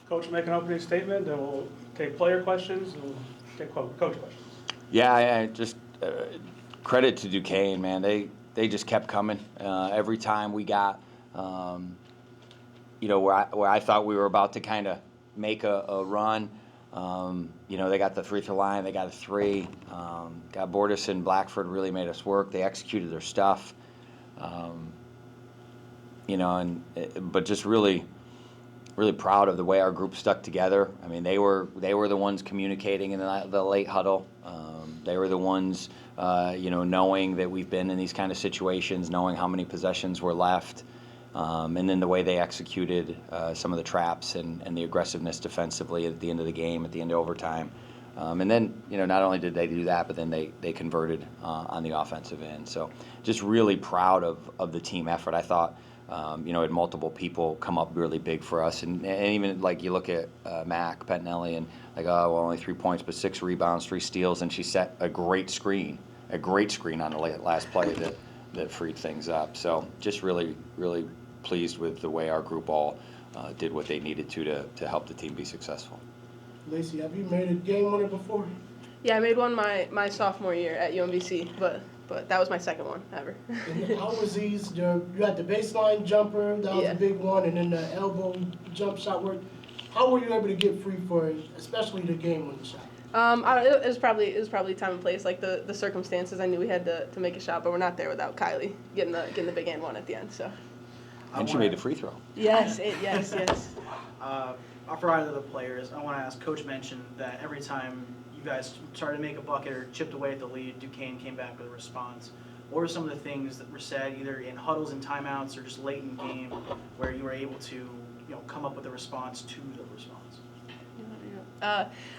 Coach will make an opening statement, then we'll take player questions, and we'll take coach questions. Yeah, I just credit to Duquesne, man. They just kept coming. Every time we got, where I thought we were about to kind of make a run, they got the free throw line, they got a three. Got Bordas and Blackford really made us work. They executed their stuff. But just really proud of the way our group stuck together. I mean, they were the ones communicating in the late huddle. They were the ones, knowing that we've been in these kind of situations, knowing how many possessions were left, and then the way they executed some of the traps and the aggressiveness defensively at the end of the game, at the end of overtime. And then, not only did they do that, but then they converted on the offensive end. So just really proud of the team effort. I thought, had multiple people come up really big for us. And even like you look at Mac Pettinelli and only 3 points, but 6 rebounds, 3 steals, and she set a great screen on the last play that freed things up. So just really, really pleased with the way our group all did what they needed to help the team be successful. Lacey, have you made a game winner before? Yeah, I made one my sophomore year at UMBC, but that was my second one ever. And how was these? You had the baseline jumper, that was a big one, and then the elbow jump shot work. How were you able to get free for it, especially the game winning shot? It was probably time and place, like the circumstances. I knew we had to make a shot, but we're not there without Kylie getting the big and one at the end. So. And she made the free throw. Yes. For either of the players, I want to ask. Coach mentioned that every time you guys started to make a bucket or chipped away at the lead, Duquesne came back with a response. What were some of the things that were said either in huddles and timeouts or just late in game where you were able to come up with a response to the response?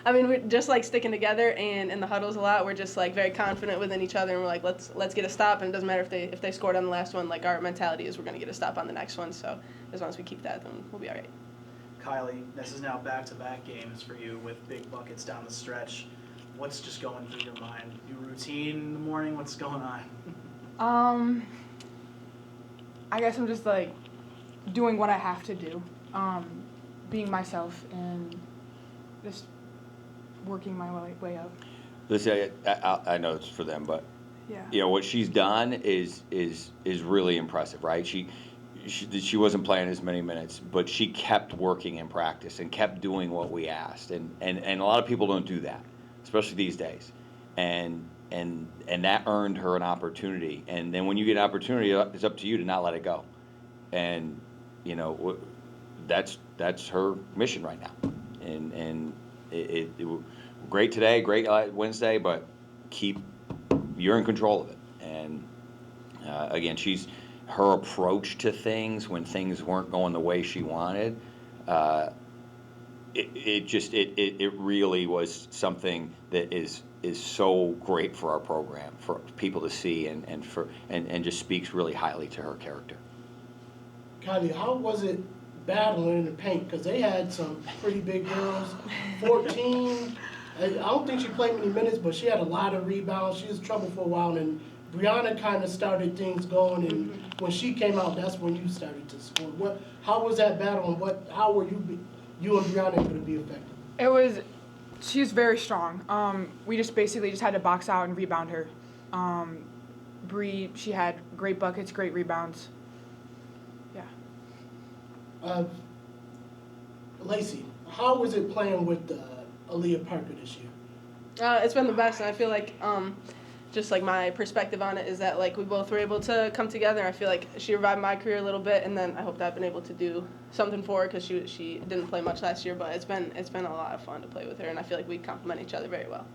We're just like sticking together, and in the huddles a lot, we're just like very confident within each other, and we're like, let's get a stop, and it doesn't matter if they scored on the last one. Like, our mentality is we're going to get a stop on the next one. So as long as we keep that, then we'll be all right. Kylie, this is now back-to-back games for you with big buckets down the stretch. What's just going through your mind? New routine in the morning? What's going on? I guess I'm just like doing what I have to do, being myself and just working my way up. Listen, I know it's for them, but yeah, what she's done is really impressive, right? She wasn't playing as many minutes, but she kept working in practice and kept doing what we asked, and a lot of people don't do that, especially these days, and that earned her an opportunity. And then when you get an opportunity, it's up to you to not let it go, and that's her mission right now. And it great today, great Wednesday, but you're in control of it. And again, her approach to things when things weren't going the way she wanted, it really was something that is so great for our program, for people to see, and just speaks really highly to her character. Kylie, how was it battling in the paint? Because they had some pretty big girls, 14. I don't think she played many minutes, but she had a lot of rebounds. She was in trouble for a while, and Brianna kind of started things going, and when she came out, that's when you started to score. How was that battle, and how were you and Brianna able to be effective? She was very strong. We just basically had to box out and rebound her. Bree, she had great buckets, great rebounds. Yeah. Lacey, how was it playing with Aaliyah Parker this year? It's been the best, and I feel like just like my perspective on it is that like we both were able to come together. I feel like she revived my career a little bit, and then I hope that I've been able to do something for her because she didn't play much last year, but it's been a lot of fun to play with her, and I feel like we complement each other very well.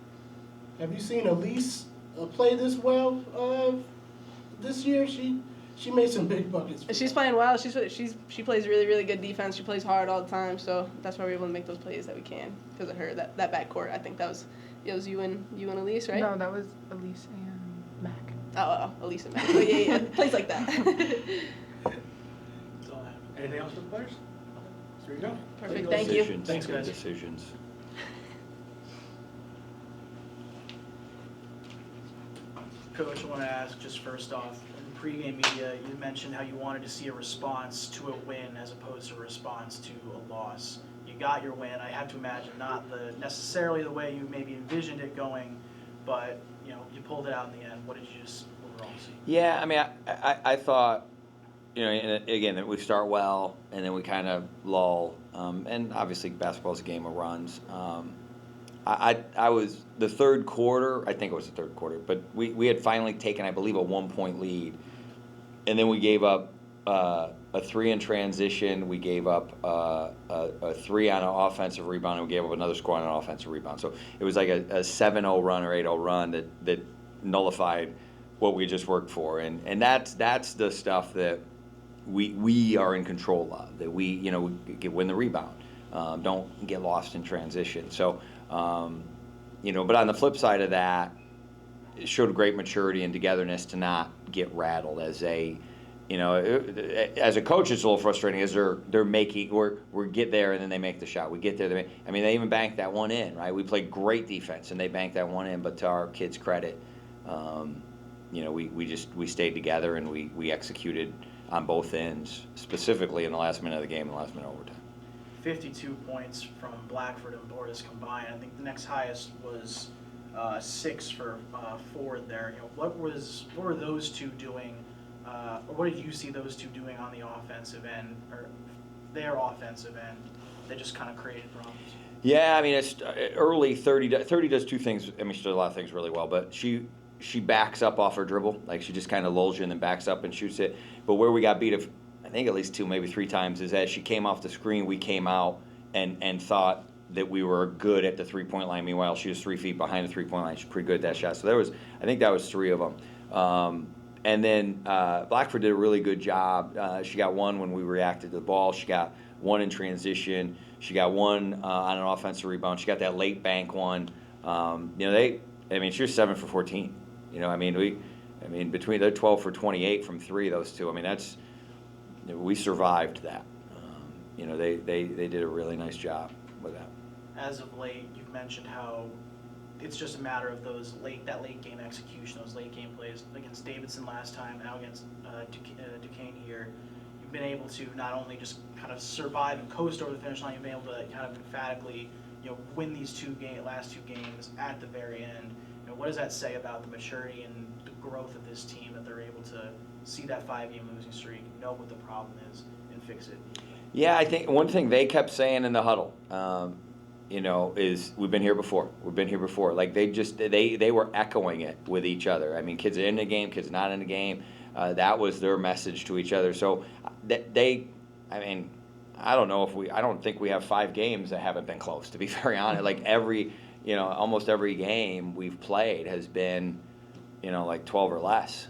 Have you seen Elise play this well this year? She made some big buckets. She's playing well. She plays really, really good defense. She plays hard all the time, so that's why we're able to make those plays that we can because of her. That backcourt, I think it was you and Elise, right? No, that was Elise and Mac. Oh, Elise and Mac. Oh, yeah. Plays like that. Anything else for the players? There you go. Perfect. Thank you. Thanks, guys. Decisions. Coach, I want to ask just first off, in pregame media, you mentioned how you wanted to see a response to a win as opposed to a response to a loss. You you got your win. I have to imagine not necessarily the way you maybe envisioned it going, but you pulled it out in the end. What did you just overall see? Yeah, I mean, I thought, and again, that we start well and then we kind of lull, and obviously basketball's a game of runs. I was the third quarter. I think it was the third quarter, but we had finally taken, I believe, a 1-point lead, and then we gave up a 3 in transition. We gave up a 3 on an offensive rebound, and we gave up another score on an offensive rebound. So it was like a 7-0 run or 8-0 run that nullified what we just worked for, and that's the stuff that we are in control of. That we win the rebound, don't get lost in transition. So but on the flip side of that, it showed great maturity and togetherness to not get rattled as a coach. It's a little frustrating as they're making we get there and then they make the shot. We get there, they even banked that one in, right? We played great defense and they banked that one in, but to our kids' credit, we stayed together and we executed on both ends, specifically in the last minute of the game and the last minute overtime. 52 points from Blackford and Bordas combined. I think the next highest was 6 for Ford there. What were those two doing, or what did you see those two doing on the offensive end, or their offensive end, that just kind of created problems? Yeah, I mean, it's early. 30 does two things. I mean, she does a lot of things really well, but she backs up off her dribble, like she just kind of lulls you and then backs up and shoots it. But where we got beat, I think at least 2, maybe 3 times, is as she came off the screen, we came out and thought that we were good at the 3-point line. Meanwhile, she was 3 feet behind the 3-point line. She's pretty good at that shot. So I think that was 3 of them. And then Blackford did a really good job. She got 1 when we reacted to the ball. She got 1 in transition. She got 1 on an offensive rebound. She got that late bank one. She was 7 for 14. Between they're 12 for 28 from 3. Those two. We survived that. They did a really nice job with that. As of late, you've mentioned how it's just a matter of that late game execution, those late game plays against Davidson last time, now against Duquesne here. You've been able to not only just kind of survive and coast over the finish line, you've been able to kind of emphatically, win these last two games at the very end. What does that say about the maturity and the growth of this team, that they're able to see that 5-game losing streak, know what the problem is, and fix it? Yeah, I think one thing they kept saying in the huddle, is we've been here before. We've been here before. Like they were echoing it with each other. I mean, kids are in the game, kids not in the game. That was their message to each other. So I don't think we have 5 games that haven't been close, to be very honest. Like almost every game we've played has been, like 12 or less.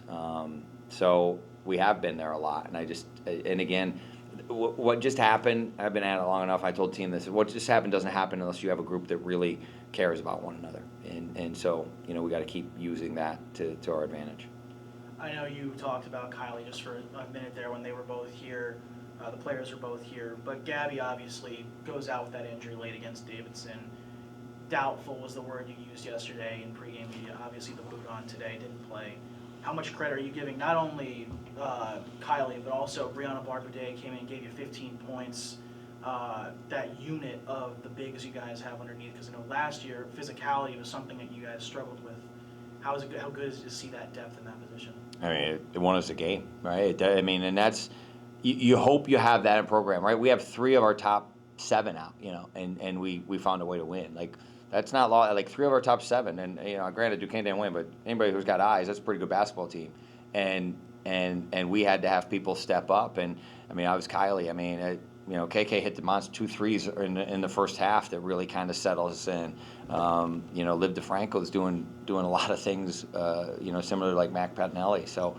So we have been there a lot. And again, what just happened, I've been at it long enough, I told the team this, what just happened doesn't happen unless you have a group that really cares about one another. And so, we got to keep using that to our advantage. I know you talked about Kylie just for a minute there when they were both here. The players are both here. But Gabby obviously goes out with that injury late against Davidson. Doubtful was the word you used yesterday in pregame media. Obviously the boot on today, didn't play. How much credit are you giving not only Kylie, but also Brianna Barbudet came in and gave you 15 points, that unit of the bigs you guys have underneath? Because last year, physicality was something that you guys struggled with. How good is it to see that depth in that position? It won us a game, right? And that's, you hope you have that in program, right? We have 3 of our top 7 out, and we found a way to win. Like, that's not law. Like 3 of our top 7, and granted Duquesne didn't win, but anybody who's got eyes, that's a pretty good basketball team. And we had to have people step up. And I was Kylie. KK hit the monster 2 threes in the first half that really kind of settled us in. Liv DeFranco is doing a lot of things, similar to like Mac Patinelli. So,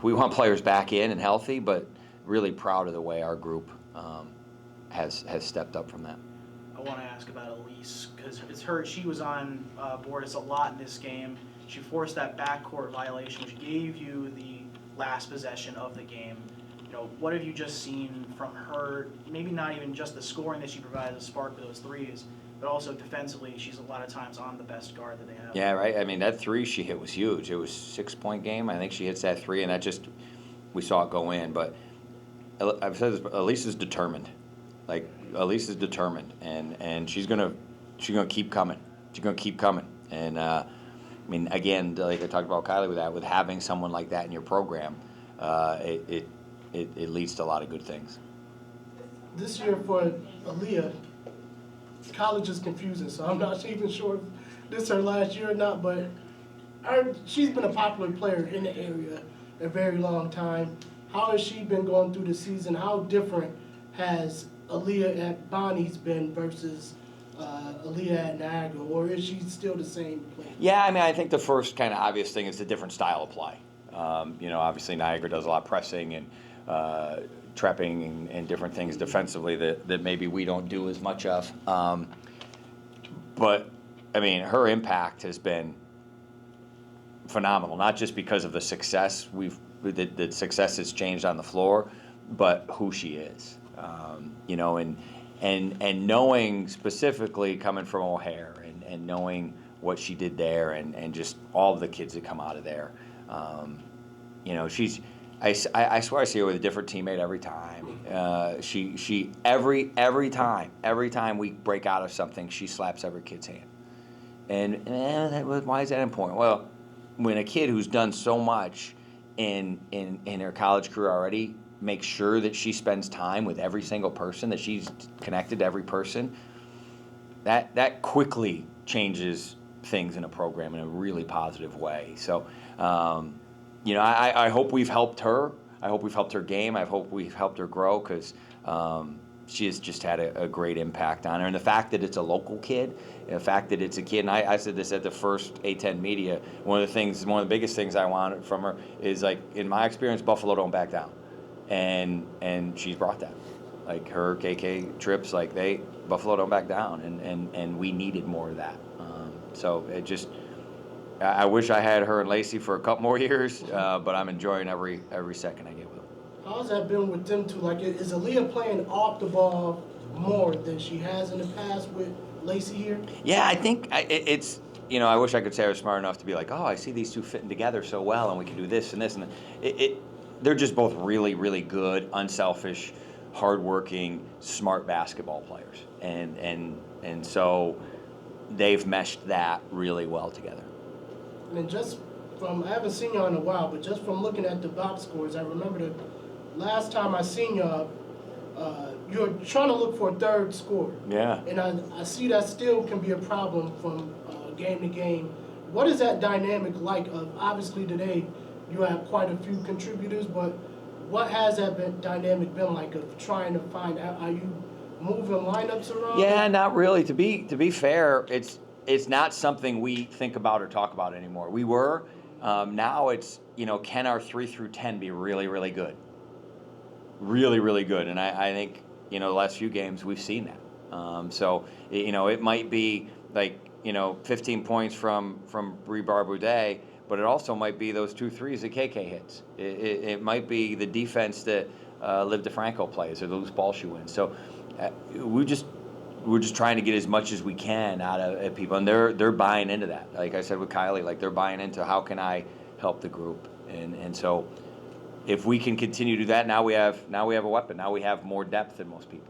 we want players back in and healthy, but really proud of the way our group has stepped up from that. I want to ask about Elise, because she was on Bordas a lot in this game. She forced that backcourt violation, which gave you the last possession of the game. What have you just seen from her? Maybe not even just the scoring that she provided, the spark with those threes, but also defensively, she's a lot of times on the best guard that they have. Yeah, right. That 3 she hit was huge. It was a 6-point game. I think she hits that 3, and that just, we saw it go in. But I've said this, but Elise is determined. Like, Elise is determined, and she's gonna keep coming. She's gonna keep coming. And I mean, again, like I talked about Kylie with having someone like that in your program, it leads to a lot of good things. This year for Aaliyah, college is confusing, so I'm not even sure if this is her last year or not, but she's been a popular player in the area a very long time. How has she been going through the season? How different has Aaliyah at Bonnie's been versus Aaliyah at Niagara, or is she still the same player? Yeah, I mean, I think the first kind of obvious thing is the different style of play. Obviously Niagara does a lot of pressing and trapping and different things defensively that maybe we don't do as much of. But, I mean, her impact has been phenomenal, not just because of the success the success has changed on the floor, but who she is. And knowing specifically coming from O'Hare and knowing what she did there and just all of the kids that come out of there. I swear I see her with a different teammate every time. Every time we break out of something, she slaps every kid's hand. And why is that important? Well, when a kid who's done so much in her college career already makes sure that she spends time with every single person, that she's connected to every person, that quickly changes things in a program in a really positive way. So, I hope we've helped her. I hope we've helped her game. I hope we've helped her grow because she has just had a great impact on her. And the fact that it's a local kid, and the fact that it's a kid, and I said this at the first A10 media, one of the biggest things I wanted from her is, like, in my experience, Buffalo don't back down. And she's brought that. Like, her KK trips, Buffalo don't back down, and we needed more of that. So it just, I wish I had her and Lacey for a couple more years, but I'm enjoying every second I get with them. How's that been with them two? Like, is Aaliyah playing off the ball more than she has in the past with Lacey here? Yeah, I think it's, I wish I could say I was smart enough to be like, oh, I see these two fitting together so well, and we can do this and this and that. They're just both really, really good, unselfish, hardworking, smart basketball players, and so they've meshed that really well together. And just I haven't seen y'all in a while, but just from looking at the box scores, I remember the last time I seen y'all, you're trying to look for a third scorer. Yeah. And I see that still can be a problem from game to game. What is that dynamic like? Obviously today you have quite a few contributors, but what has that dynamic been like of trying to find out? Are you moving lineups around? Yeah, not really. To be fair, it's not something we think about or talk about anymore. We were. Now it's, can our 3 through 10 be really, really good? Really, really good. And I think, the last few games we've seen that. So, it might be 15 points from Brie Barboudet, but it also might be those 2 threes that KK hits. It might be the defense that Liv DeFranco plays or the loose ball she wins. So we're just trying to get as much as we can out of people, and they're buying into that. Like I said with Kylie, they're buying into how can I help the group, and so if we can continue to do that, now we have a weapon. Now we have more depth than most people.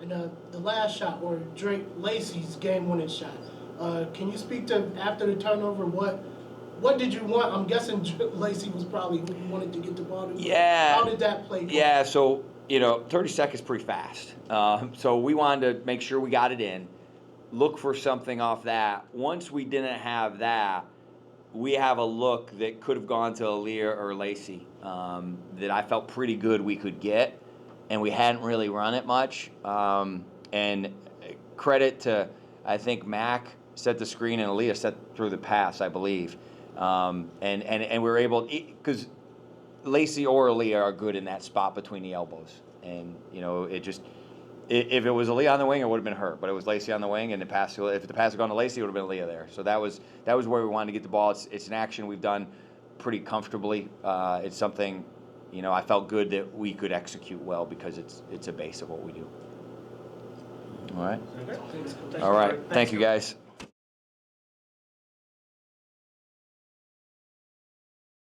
And the last shot, or Drake Lacey's game-winning shot, can you speak to after the turnover? What did you want? I'm guessing Lacey was probably who you wanted to get the ball to. Yeah. How did that play go? Yeah. So 30 seconds pretty fast. So we wanted to make sure we got it in, look for something off that. Once we didn't have that, we have a look that could have gone to Aaliyah or Lacey that I felt pretty good we could get, and we hadn't really run it much. And credit to, I think, Mac set the screen and Aaliyah set through the pass, I believe. And we were able, because Lacey or Aaliyah are good in that spot between the elbows. And, if it was Aaliyah on the wing, it would have been her. But it was Lacey on the wing, and if the pass had gone to Lacey, it would have been Aaliyah there. So that was where we wanted to get the ball. It's an action we've done pretty comfortably. It's something, I felt good that we could execute well because it's a base of what we do. All right. Okay. All right. Thank you, guys.